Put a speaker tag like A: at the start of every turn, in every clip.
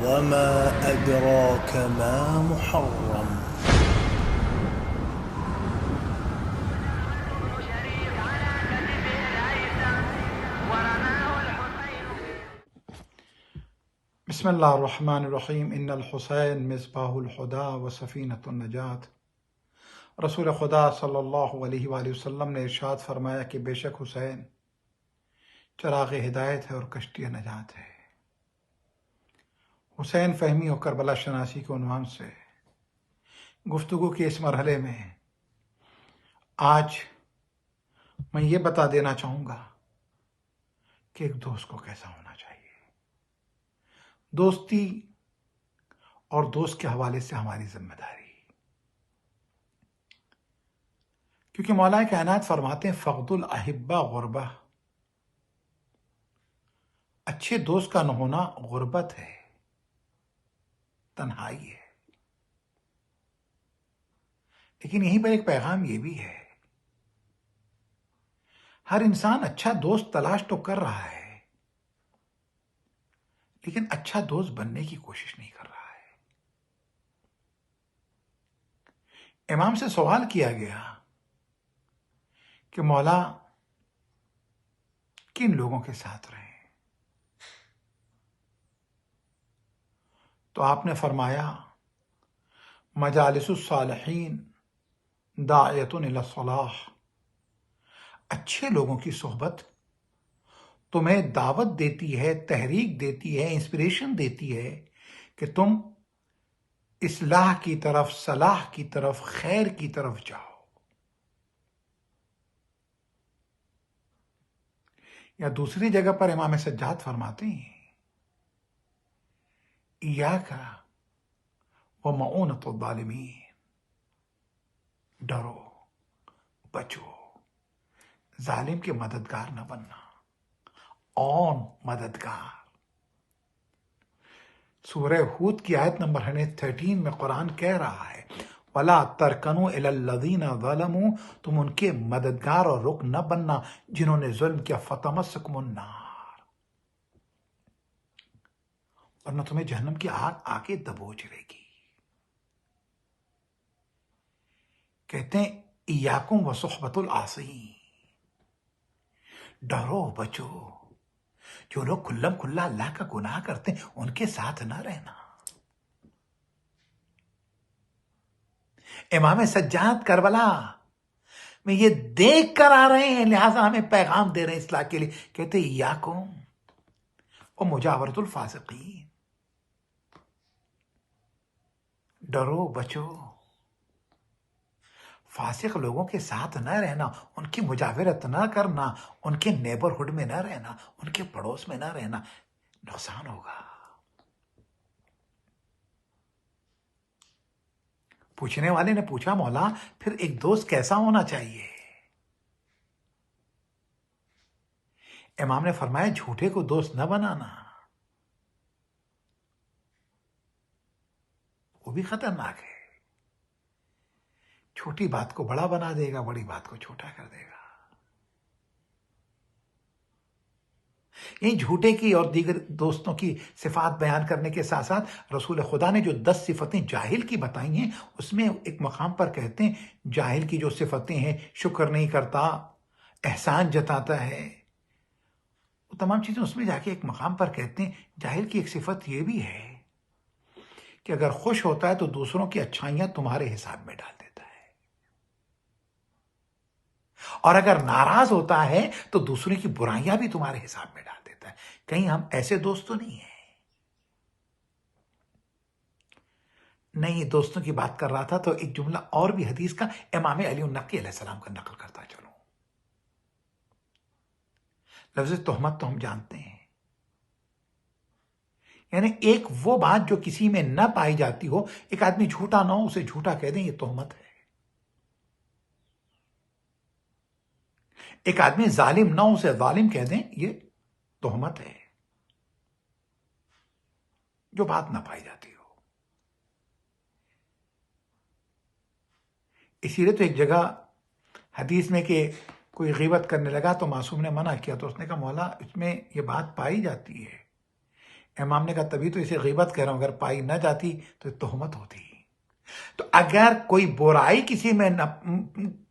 A: وما أدراك ما محرم.
B: بسم اللہ الرحمن الرحیم. ان الحسین مصباح الہدیٰ و سفینۃ النجات. رسول خدا صلی اللہ علیہ وآلہ وسلم نے ارشاد فرمایا کہ بے شک حسین چراغ ہدایت ہے اور کشتی نجات ہے. حسین فہمی و کربلا شناسی کے عنوان سے گفتگو کے اس مرحلے میں آج میں یہ بتا دینا چاہوں گا کہ ایک دوست کو کیسا ہونا چاہیے. دوستی اور دوست کے حوالے سے ہماری ذمہ داری، کیونکہ مولا کائنات فرماتے ہیں فقد الاحبہ غربہ، اچھے دوست کا نہ ہونا غربت ہے، تنہائی ہے. لیکن یہیں پر ایک پیغام یہ بھی ہے، ہر انسان اچھا دوست تلاش تو کر رہا ہے لیکن اچھا دوست بننے کی کوشش نہیں کر رہا ہے. امام سے سوال کیا گیا کہ مولا کن لوگوں کے ساتھ رہیں؟ تو آپ نے فرمایا مجالس الصالحین داعیۃ الی الصلاح. اچھے لوگوں کی صحبت تمہیں دعوت دیتی ہے، تحریک دیتی ہے، انسپریشن دیتی ہے کہ تم اصلاح کی طرف، صلاح کی طرف، خیر کی طرف جاؤ. یا دوسری جگہ پر امام سجاد فرماتے ہیں ایاک ومعونۃ الظالمین، ڈرو بچو ظالم کے مددگار نہ بننا. مددگار. سورہ ہود کی آیت نمبر 113 میں قرآن کہہ رہا ہے وَلَا تَرْكَنُوا إِلَى الَّذِينَ ظَلَمُوا، تم ان کے مددگار اور رکن نہ بننا جنہوں نے ظلم کیا. فَتَمَسَّكُمُ النَّارُ، ورنہ تمہیں جہنم کی آگ آ کے دبوچ لے گی. کہتے ہیں ایاکم وصحبۃ العاصین، ڈرو بچو جو لوگ کھلم کھلا اللہ کا گناہ کرتے ہیں ان کے ساتھ نہ رہنا. امام سجاد کربلا میں یہ دیکھ کر آ رہے ہیں، لہٰذا ہمیں پیغام دے رہے ہیں اصلاح کے لیے. کہتے ہیں ایاکم ومجاورۃ الفاسقین، ڈرو بچو فاسق لوگوں کے ساتھ نہ رہنا، ان کی مجاورت نہ کرنا، ان کے نیبرہڈ میں نہ رہنا، ان کے پڑوس میں نہ رہنا، نقصان ہوگا. پوچھنے والے نے پوچھا مولا پھر ایک دوست کیسا ہونا چاہیے؟ امام نے فرمایا جھوٹے کو دوست نہ بنانا، وہ بھی خطرناک ہے. چھوٹی بات کو بڑا بنا دے گا، بڑی بات کو چھوٹا کر دے گا. یہ جھوٹے کی اور دیگر دوستوں کی صفات بیان کرنے کے ساتھ ساتھ رسول خدا نے جو 10 صفتیں جاہل کی بتائی ہیں اس میں ایک مقام پر کہتے ہیں جاہل کی جو صفتیں ہیں، شکر نہیں کرتا، احسان جتاتا ہے، وہ تمام چیزیں اس میں جا کے ایک مقام پر کہتے ہیں جاہل کی ایک صفت یہ بھی ہے کہ اگر خوش ہوتا ہے تو دوسروں کی اچھائیاں تمہارے حساب میں ڈال دیتا ہے، اور اگر ناراض ہوتا ہے تو دوسروں کی برائیاں بھی تمہارے حساب میں ڈال دیتا ہے. کہیں ہم ایسے دوست تو نہیں ہیں؟ نہیں، دوستوں کی بات کر رہا تھا تو ایک جملہ اور بھی حدیث کا امام علی النقی علیہ السلام کا نقل کرتا چلوں. لفظ تہمت تو ہم جانتے ہیں، یعنی ایک وہ بات جو کسی میں نہ پائی جاتی ہو، ایک آدمی جھوٹا نہ ہو اسے جھوٹا کہہ دیں، یہ تہمت ہے. ایک آدمی ظالم نہ ہو اسے ظالم کہہ دیں، یہ تہمت ہے، جو بات نہ پائی جاتی ہو. اسی لیے تو ایک جگہ حدیث میں کہ کوئی غیبت کرنے لگا تو معصوم نے منع کیا، تو اس نے کہا مولا اس میں یہ بات پائی جاتی ہے امام نے کہا تبھی تو اسے غیبت کہہ رہا ہوں، اگر پائی نہ جاتی تو یہ تہمت ہوتی۔ تو اگر کوئی برائی کسی میں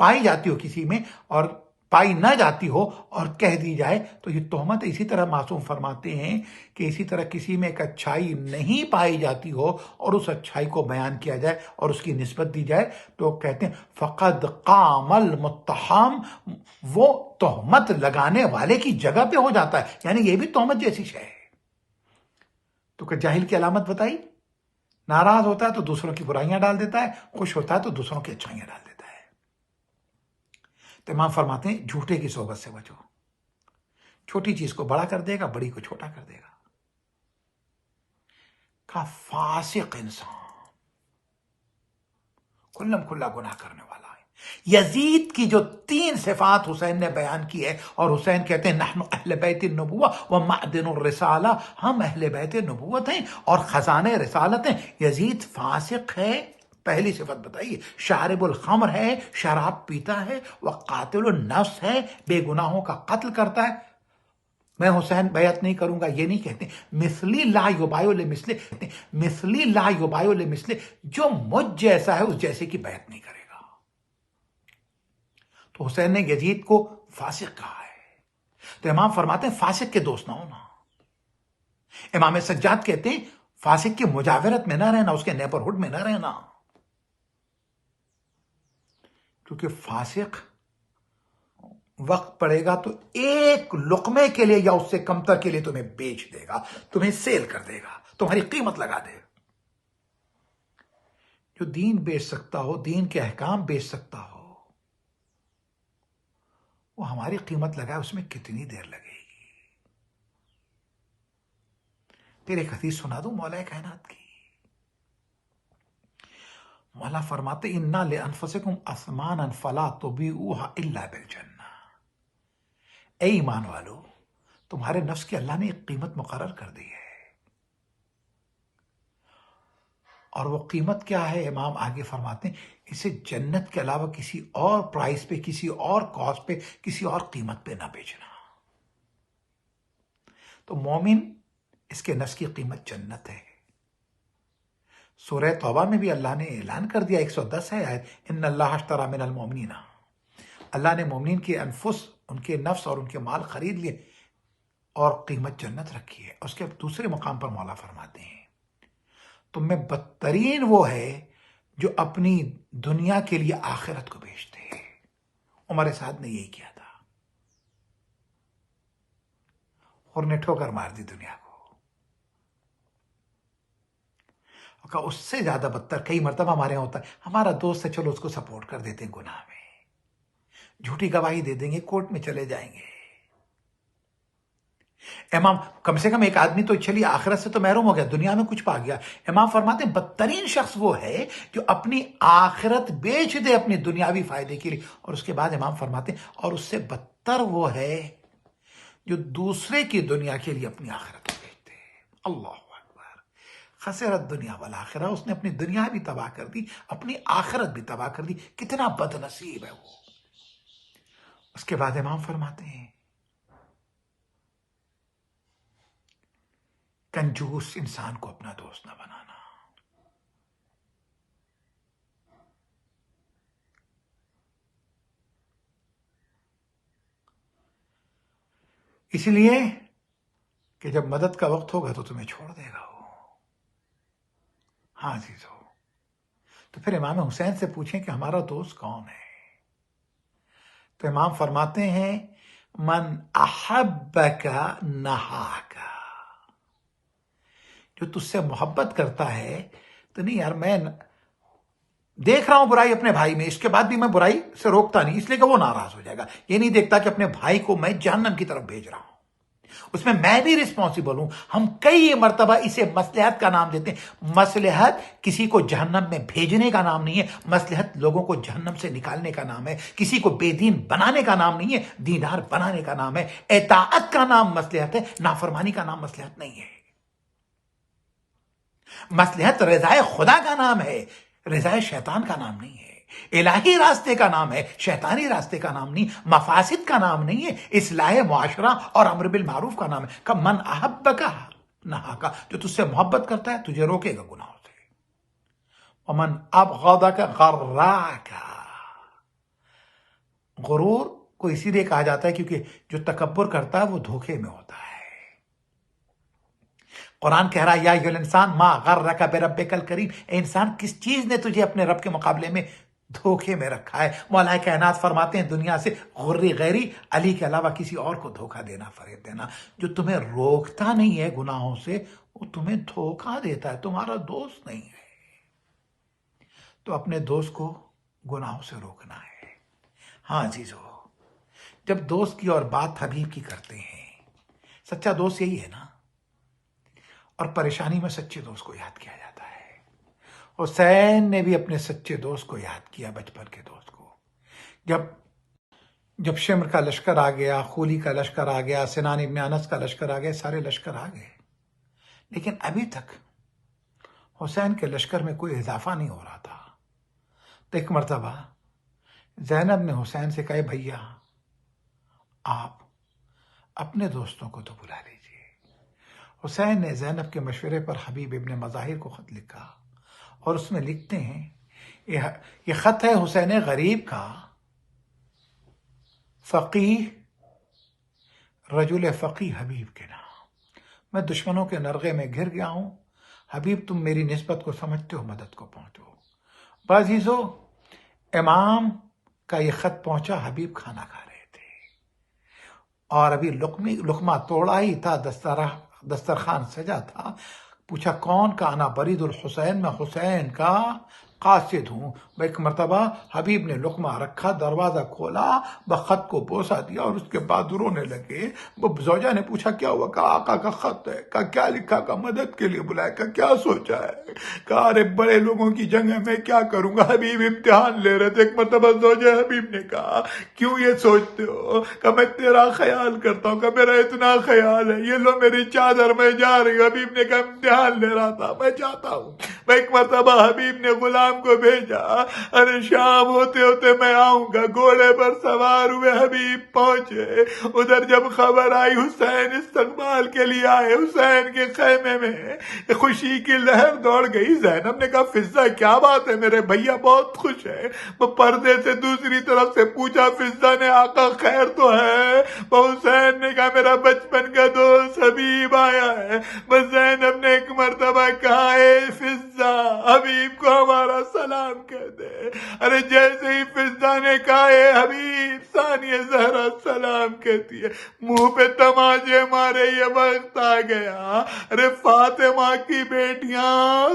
B: پائی جاتی ہو، کسی میں، اور پائی نہ جاتی ہو اور کہہ دی جائے تو یہ تہمت ہے۔ اسی طرح معصوم فرماتے ہیں کہ اسی طرح کسی میں ایک اچھائی نہیں پائی جاتی ہو اور اس اچھائی کو بیان کیا جائے اور اس کی نسبت دی جائے تو کہتے ہیں فقد قام المتہم، وہ تہمت لگانے والے کی جگہ پہ ہو جاتا ہے، یعنی یہ بھی تہمت جیسی شے ہے۔ تو کہ جاہل کی علامت بتائی، ناراض ہوتا ہے تو دوسروں کی برائیاں ڈال دیتا ہے، خوش ہوتا ہے تو دوسروں کی اچھائیاں ڈال دیتا ہے۔ تو امام فرماتے ہیں جھوٹے کی صحبت سے بچو، چھوٹی چیز کو بڑا کر دے گا، بڑی کو چھوٹا کر دے گا۔ کا فاسق انسان کھلم کھلا گناہ کرنے والا ہے۔ یزید کی جو 3 صفات حسین نے بیان کی ہے، اور حسین کہتے ہیں نحن اہل بیت النبوہ و معدن الرسالہ، ہم اہل بیت نبوت ہیں اور خزانے رسالت ہیں۔ یزید فاسق ہے، پہلی صفت بتائیے، شارب الخمر ہے، شراب پیتا ہے، وقاتل النفس ہے، بے گناہوں کا قتل کرتا ہے۔ میں حسین بیعت نہیں کروں گا یہ نہیں کہتے، مثلی لا یبایع لمثلہ، مثلی لا یبایع لمثلہ، جو مجھ جیسا ہے اس جیسے کی بیعت نہیں کرے گا۔ تو حسین نے یزید کو فاسق کہا ہے۔ تو امام فرماتے ہیں فاسق کے دوست نہ ہونا۔ امام سجاد کہتے ہیں فاسق کی مجاورت میں نہ رہنا، اس کے نیبرہڈ میں نہ رہنا، کیونکہ فاسق وقت پڑے گا تو ایک لقمے کے لیے یا اس سے کمتر کے لیے تمہیں بیچ دے گا، تمہیں سیل کر دے گا، تمہاری قیمت لگا دے گا۔ جو دین بیچ سکتا ہو، دین کے احکام بیچ سکتا ہو، وہ ہماری قیمت لگائے، اس میں کتنی دیر لگے گی؟ پھر ایک حدیث سنا دوں مولا کائنات کی۔ مولا فرماتے اِنَّا لِأَنفُسِكُمْ أَثْمَانًا فَلَا تُبِيعُوهَا إِلَّا بِالْجَنَّةِ، اے ایمان والو، تمہارے نفس کی اللہ نے ایک قیمت مقرر کر دی ہے، اور وہ قیمت کیا ہے؟ امام آگے فرماتے ہیں اسے جنت کے علاوہ کسی اور پرائز پہ، کسی اور کاسٹ پہ، کسی اور قیمت پہ نہ بیچنا۔ تو مومن، اس کے نفس کی قیمت جنت ہے۔ سورہ توبہ میں بھی اللہ نے اعلان کر دیا، 110 ہے آیت، ان اللہ اشتری من المؤمنین، اللہ نے مومنین کے انفس، ان کے نفس اور ان کے مال خرید لیے اور قیمت جنت رکھی ہے۔ اس کے دوسرے مقام پر مولا فرماتے ہیں تم میں بدترین وہ ہے جو اپنی دنیا کے لیے آخرت کو بیچتے ہیں۔ عمر سعد نے یہی کیا تھا، اور نے ٹھوکر مار دی دنیا کو۔ اور اس سے زیادہ بدتر کئی مرتبہ ہمارے یہاں ہوتا ہے، ہمارا دوست ہے، چلو اس کو سپورٹ کر دیتے ہیں گناہ میں، جھوٹی گواہی دے دیں گے، کورٹ میں چلے جائیں گے۔ امام کم سے کم ایک آدمی تو چلیے آخرت سے تو محروم ہو گیا، دنیا میں کچھ پا گیا۔ امام فرماتے ہیں بدترین شخص وہ ہے جو اپنی آخرت بیچ دے اپنی دنیاوی فائدے کے لیے، اور اس کے بعد امام فرماتے ہیں اور اس سے بدتر وہ ہے جو دوسرے کی دنیا کے لیے اپنی آخرت کو بیچتے ہیں۔ اللہ اکبر، خسرت دنیا والآخرہ، اس نے اپنی دنیا بھی تباہ کر دی، اپنی آخرت بھی تباہ کر دی، کتنا بد نصیب ہے وہ۔ اس کے بعد امام فرماتے ہیں کنجوس انسان کو اپنا دوست نہ بنانا۔ اس لیے کہ جب مدد کا وقت ہوگا تو تمہیں چھوڑ دے گا وہ۔ ہاں عزیزو، تو پھر امام حسین سے پوچھیں کہ ہمارا دوست کون ہے؟ تو امام فرماتے ہیں من احبک نہاک، جو تجھ سے محبت کرتا ہے تو نہیں یار میں دیکھ رہا ہوں برائی اپنے بھائی میں، اس کے بعد بھی میں برائی سے روکتا نہیں، اس لیے کہ وہ ناراض ہو جائے گا۔ یہ نہیں دیکھتا کہ اپنے بھائی کو میں جہنم کی طرف بھیج رہا ہوں، اس میں میں بھی رسپانسیبل ہوں۔ ہم کئی مرتبہ اسے مصلحت کا نام دیتے ہیں۔ مصلحت کسی کو جہنم میں بھیجنے کا نام نہیں ہے، مصلحت لوگوں کو جہنم سے نکالنے کا نام ہے، کسی کو بے دین بنانے کا نام نہیں ہے، دیندار بنانے کا نام ہے۔ اطاعت کا نام مصلحت ہے، نافرمانی کا نام مصلحت نہیں ہے۔ مصلحت رضائے خدا کا نام ہے، رضائے شیطان کا نام نہیں ہے۔ الہی راستے کا نام ہے، شیطانی راستے کا نام نہیں، مفاسد کا نام نہیں ہے، اصلاح معاشرہ اور امر بالمعروف کا نام ہے۔ کہ من احبک نہاکا، جو تجھ سے محبت کرتا ہے تجھے روکے گا گناہوں سے. ومن ابغضک غراک، غرور کو اسی لیے کہا جاتا ہے کیونکہ جو تکبر کرتا ہے وہ دھوکے میں ہوتا ہے. قرآن کہہ رہا ہے یا ایھا الانسان ما غرک بربک الکریم، اے انسان کس چیز نے تجھے اپنے رب کے مقابلے میں دھوکے میں رکھا ہے. مولا کائنات فرماتے ہیں دنیا سے غری غیری، علی کے علاوہ کسی اور کو دھوکہ دینا، فریب دینا. جو تمہیں روکتا نہیں ہے گناہوں سے وہ تمہیں دھوکہ دیتا ہے، تمہارا دوست نہیں ہے. تو اپنے دوست کو گناہوں سے روکنا ہے. ہاں عزیزو، جب دوست کی اور بات حبیب کی کرتے ہیں، سچا دوست یہی ہے نا. اور پریشانی میں سچے دوست کو یاد کیا جاتا ہے. حسین نے بھی اپنے سچے دوست کو یاد کیا، بچپن کے دوست کو. جب شمر کا لشکر آ گیا، خولی کا لشکر آ گیا، سنان ابن انس کا لشکر آ گیا، سارے لشکر آ گئے، لیکن ابھی تک حسین کے لشکر میں کوئی اضافہ نہیں ہو رہا تھا. تو ایک مرتبہ زینب نے حسین سے کہا بھیا آپ اپنے دوستوں کو تو بلا لیجیے. حسین نے زینب کے مشورے پر حبیب ابن مظاہر کو خط لکھا، اور اس میں لکھتے ہیں یہ خط ہے حسین غریب کا، فقیہ، رجل فقیہ حبیب کے نام. میں دشمنوں کے نرغے میں گھر گیا ہوں، حبیب تم میری نسبت کو سمجھتے ہو، مدد کو پہنچو. عزیزو، امام کا یہ خط پہنچا، حبیب کھانا کھا رہے تھے اور ابھی لقمہ توڑا ہی تھا، دسترخوان سجا تھا. پوچھا کون؟ کا انا برید الحسین، میں حسین کا قاصد ہوں. ایک مرتبہ حبیب نے لقمہ رکھا، دروازہ کھولا، بخط کو بوسا دیا اور اس کے بعد رونے لگے. زوجہ نے پوچھا کیا ہوا؟ کہا آقا کا خط ہے. کہا کیا لکھا؟ کا مدد کے لیے بلایا. کہا کیا سوچا ہے؟ کہا ارے بڑے لوگوں کی جنگ ہے، میں کیا کروں گا. حبیب امتحان لے رہے تھے. ایک مرتبہ زوجہ حبیب نے کہا کیوں یہ سوچتے ہو؟ کہا میں تیرا خیال کرتا ہوں. کہا میرا اتنا خیال ہے، یہ لو میری چادر، میں جا رہی ہوں. حبیب نے کہا امتحان لے رہا تھا، میں جاتا ہوں. ایک مرتبہ حبیب نے غلام کو بھیجا، ارے شام ہوتے ہوتے میں آؤں گا. گھوڑے پر سوار ہوئے حبیب پہنچے. ادھر جب خبر آئی حسین استقبال کے لیے آئے، حسین کے خیمے میں خوشی کی لہر دوڑ گئی. زینب نے کہا فضہ کیا بات ہے، میرے بھیا بہت خوش ہے. وہ پردے سے دوسری طرف سے پوچھا. فضہ نے آقا خیر تو ہے؟ وہ حسین نے کہا میرا بچپن کا دوست حبیب آیا ہے. بس زینب نے ایک مرتبہ کہا اے فضہ، حبیب کو ہمارا سلام کہہ دے. ارے جیسے ہی فضہ نے کہا اے حبیب، ثانیہ زہرا سلام کہتی ہے. منہ پہ تماچے مارے، یہ وقت آ گیا ارے فاطمہ کی بیٹیاں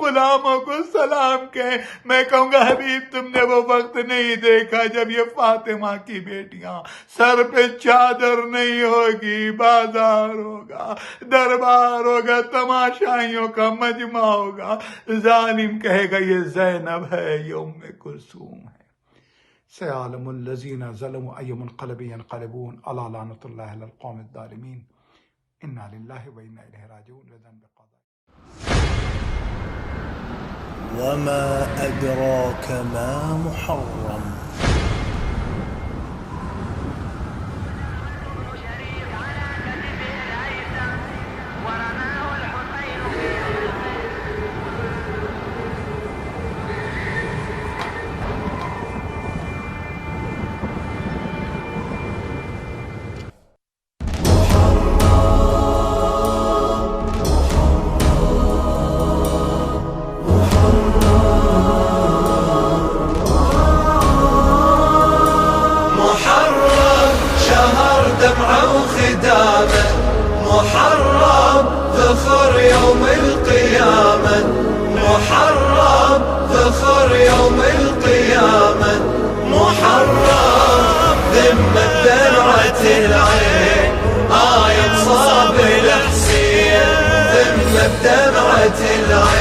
B: غلاموں کو سلام کہیں. میں کہوں گا حبیب تم نے وہ وقت نہیں دیکھا جب یہ فاطمہ کی بیٹیاں، سر پہ چادر نہیں ہوگی، بازار ہوگا، دربار ہوگا، تماشائیوں کا مجمع ہوگا. ظالم کہے گا یہ زینب ہے، یہ ام کلثوم ہے. سيعلم الذين ظلموا أي منقلب ينقلبون ألا لعنة الله على القوم الظالمين. إنا لله وإنا إليه راجعون. لذنب قضاء.
A: وما أدراك ما محرم.
C: محرم ظفر يوم القيامة، محرم ظفر يوم القيامة، محرم ذمة دمعة العين آية صاب الحسين، ذمة دمعة العين